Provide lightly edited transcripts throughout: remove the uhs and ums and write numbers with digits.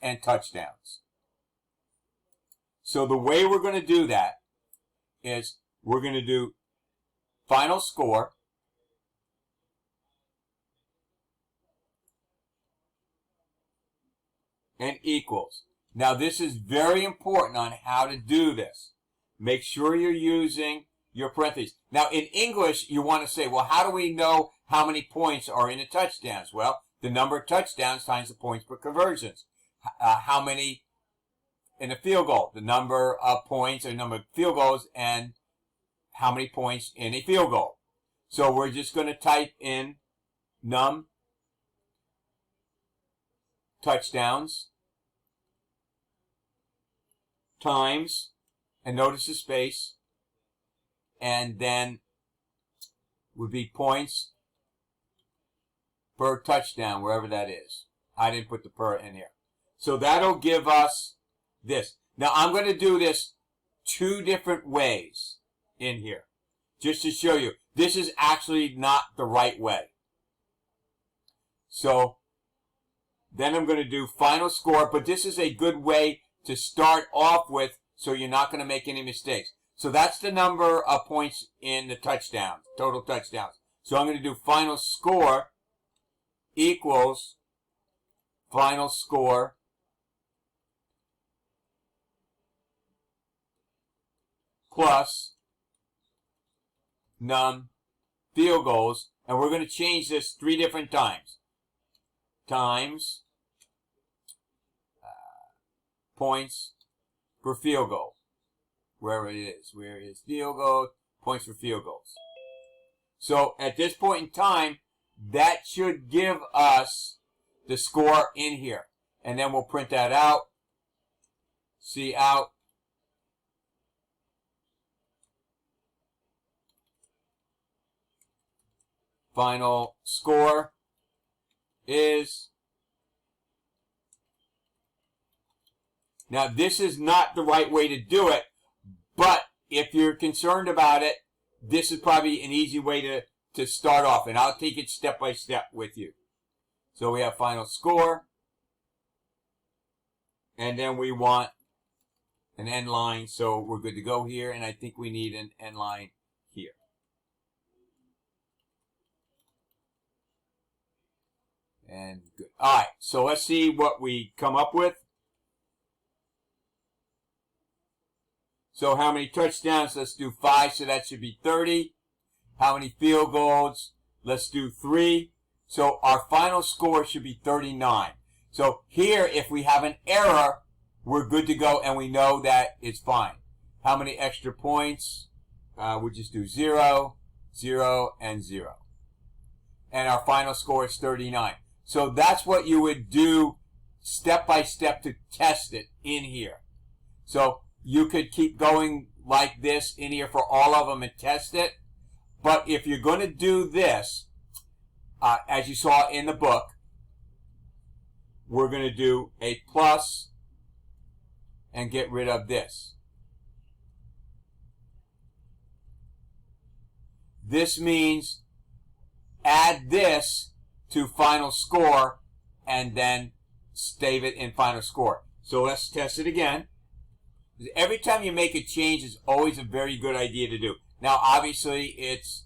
and touchdowns. So the way we're going to do that is we're going to do final score and equals. Now this is very important on how to do this. Make sure you're using your parentheses. Now in English, you want to say, well, how do we know how many points are in the touchdowns? Well, the number of touchdowns times the points per conversions. How many in a field goal? The number of points or number of field goals and how many points in a field goal. So we're just going to type in num touchdowns times, and notice the space, and then would be points per touchdown, wherever that is. I didn't put the per in here. So that'll give us this. Now I'm going to do this two different ways in here, just to show you. This is actually not the right way. So then I'm going to do final score, but this is a good way to start off with, so you're not going to make any mistakes. So that's the number of points in the touchdowns, total touchdowns. So I'm going to do final score equals final score plus num field goals, and we're going to change this 3 different times. Times points per field goal, wherever it is. Where is field goal? Points for field goals. So at this point in time, that should give us the score in here. And then we'll print that out. See out. Final score is... Now, this is not the right way to do it, but if you're concerned about it, this is probably an easy way to start off, and I'll take it step by step with you. So we have final score, and then we want an end line, so we're good to go here, and I think we need an end line here. And good. All right, so let's see what we come up with. So how many touchdowns? Let's do 5, so that should be 30. How many field goals? Let's do 3. So our final score should be 39. So here, if we have an error, we're good to go, and we know that it's fine. How many extra points? We just do 0, 0, and 0. And our final score is 39. So that's what you would do step by step to test it in here. So you could keep going like this in here for all of them and test it. But if you're going to do this, as you saw in the book, we're going to do a plus and get rid of this. This means add this to final score and then save it in final score. So let's test it again. Every time you make a change is always a very good idea to do. Now, obviously, it's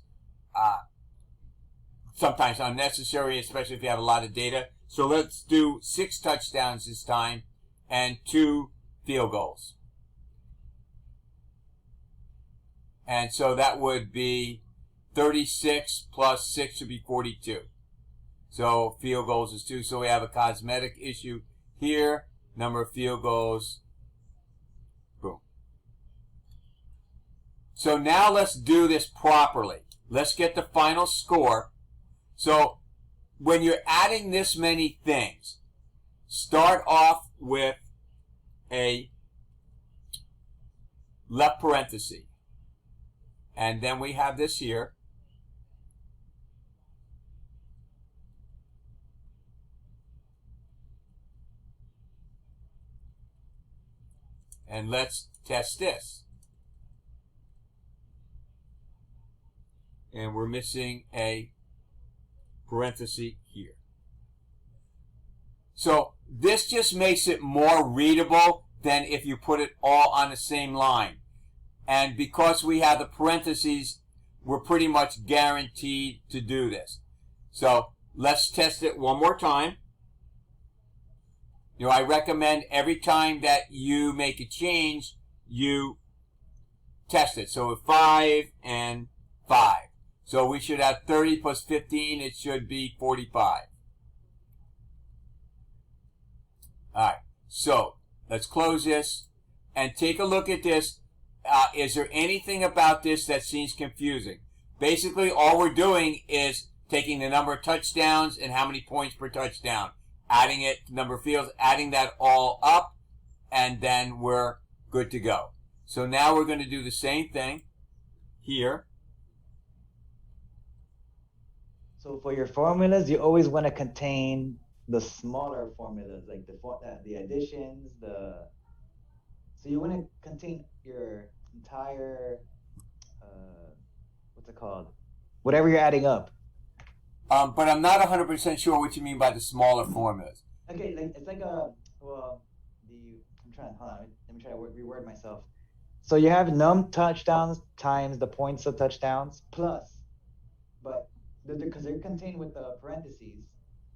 sometimes unnecessary, especially if you have a lot of data. So let's do 6 touchdowns this time and 2 field goals. And so that would be 36 plus 6 would be 42. So field goals is 2. So we have a cosmetic issue here. Number of field goals. Boom. So now let's do this properly. Let's get the final score. So when you're adding this many things, start off with a left parenthesis. And then we have this here. And let's test this. And we're missing a parenthesis here. So this just makes it more readable than if you put it all on the same line. And because we have the parentheses, we're pretty much guaranteed to do this. So let's test it one more time. I recommend every time that you make a change, you test it. So 5 and 5. So we should have 30 plus 15. It should be 45. All right. So let's close this and take a look at this. Is there anything about this that seems confusing? Basically, all we're doing is taking the number of touchdowns and how many points per touchdown, adding it to number of fields, adding that all up, and then we're good to go. So now we're going to do the same thing here. So for your formulas, you always want to contain the smaller formulas, like the additions, so you want to contain your entire, what's it called? Whatever you're adding up. But I'm not 100% sure what you mean by the smaller formulas. Okay, it's like hold on, let me try to reword myself. So you have num touchdowns times the points of touchdowns plus, but because they're contained with the parentheses,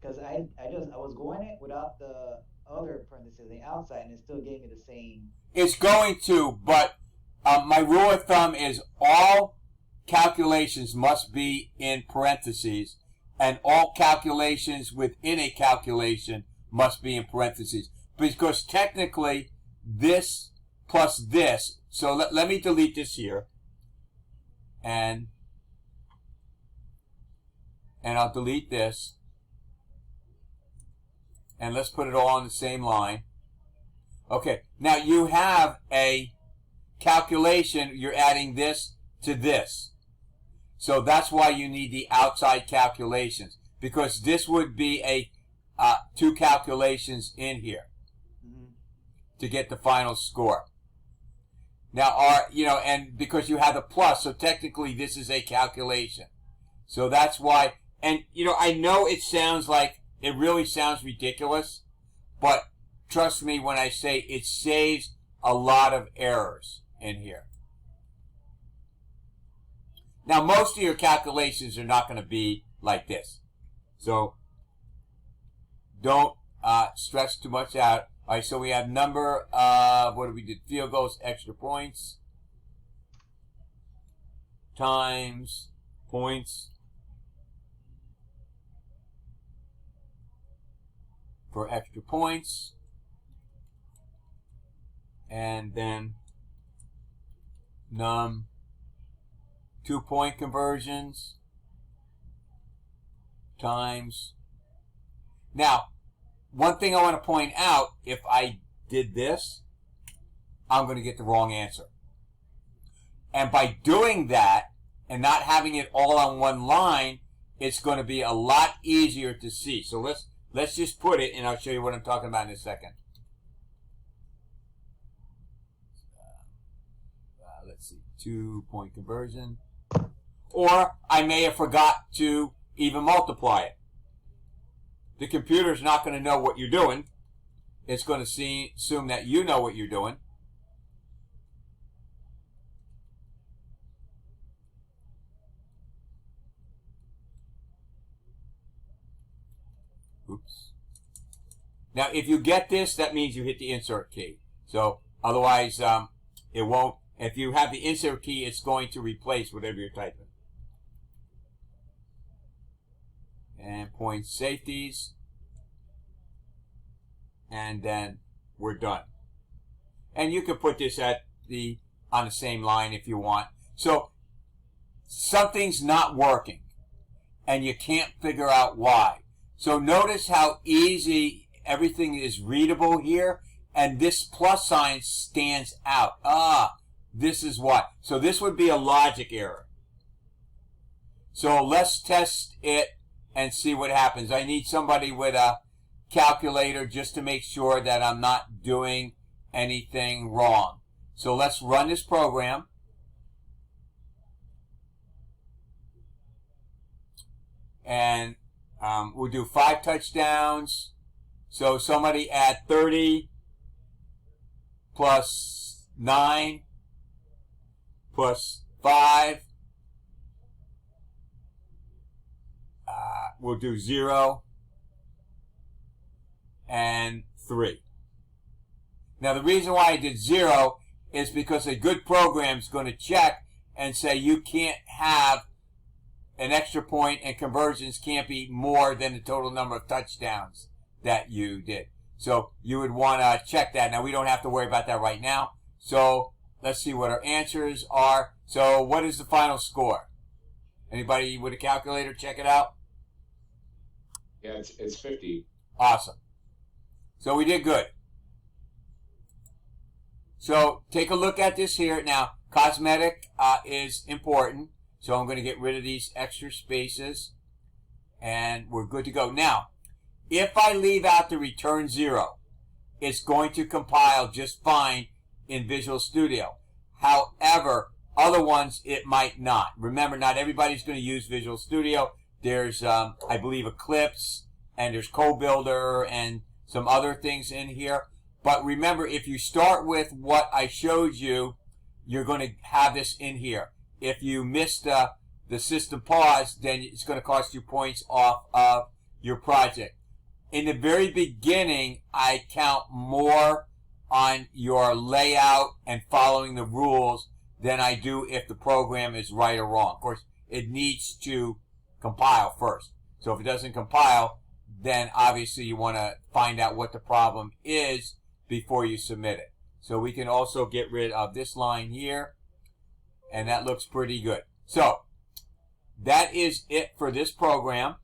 because I was going it without the other parentheses on the outside, and it still gave me the same. It's going to, but my rule of thumb is all calculations must be in parentheses, and all calculations within a calculation must be in parentheses. Because technically, this plus this, so let me delete this here, and I'll delete this, and let's put it all on the same line. Okay, now you have a calculation, you're adding this to this. So that's why you need the outside calculations, because this would be a two calculations in here to get the final score. Now, and because you have the plus, so technically this is a calculation. So that's why, and I know it really sounds ridiculous, but trust me when I say it saves a lot of errors in here. Now, most of your calculations are not going to be like this. So don't stress too much out. All right, so we have number of, what did we do? Field goals, extra points, times points for extra points, and then num 2-point conversions times. Now, one thing I want to point out, if I did this, I'm going to get the wrong answer. And by doing that and not having it all on one line, it's going to be a lot easier to see. So let's just put it, and I'll show you what I'm talking about in a second. Let's see, 2-point conversion. Or I may have forgot to even multiply it. The computer's not going to know what you're doing. It's going to assume that you know what you're doing. Oops. Now, if you get this, that means you hit the insert key. So, otherwise, it won't. If you have the insert key, it's going to replace whatever you're typing. And point safeties. And then we're done. And you can put this on the same line if you want. So, something's not working. And you can't figure out why. So notice how easy everything is readable here, and this plus sign stands out. This is why. So this would be a logic error. So let's test it and see what happens. I need somebody with a calculator just to make sure that I'm not doing anything wrong. So let's run this program. And we'll do 5 touchdowns, So somebody add 30 plus 9 plus 5. We'll do 0 and 3. Now the reason why I did 0 is because a good program is going to check and say you can't have an extra point and conversions can't be more than the total number of touchdowns that you did. So you would want to check that. Now we don't have to worry about that right now. So let's see what our answers are. So what is the final score? Anybody with a calculator check it out? Yeah, it's 50. Awesome. So we did good. So take a look at this here. Now, cosmetic is important. So I'm going to get rid of these extra spaces. And we're good to go. Now, if I leave out the return 0, it's going to compile just fine in Visual Studio. However, other ones it might not. Remember, not everybody's going to use Visual Studio. There's, I believe, Eclipse, and there's CodeBuilder, and some other things in here. But remember, if you start with what I showed you, you're going to have this in here. If you missed the system pause, then it's going to cost you points off of your project. In the very beginning, I count more on your layout and following the rules than I do if the program is right or wrong. Of course, it needs to compile first. So if it doesn't compile, then obviously you want to find out what the problem is before you submit it. So we can also get rid of this line here, and that looks pretty good. So that is it for this program.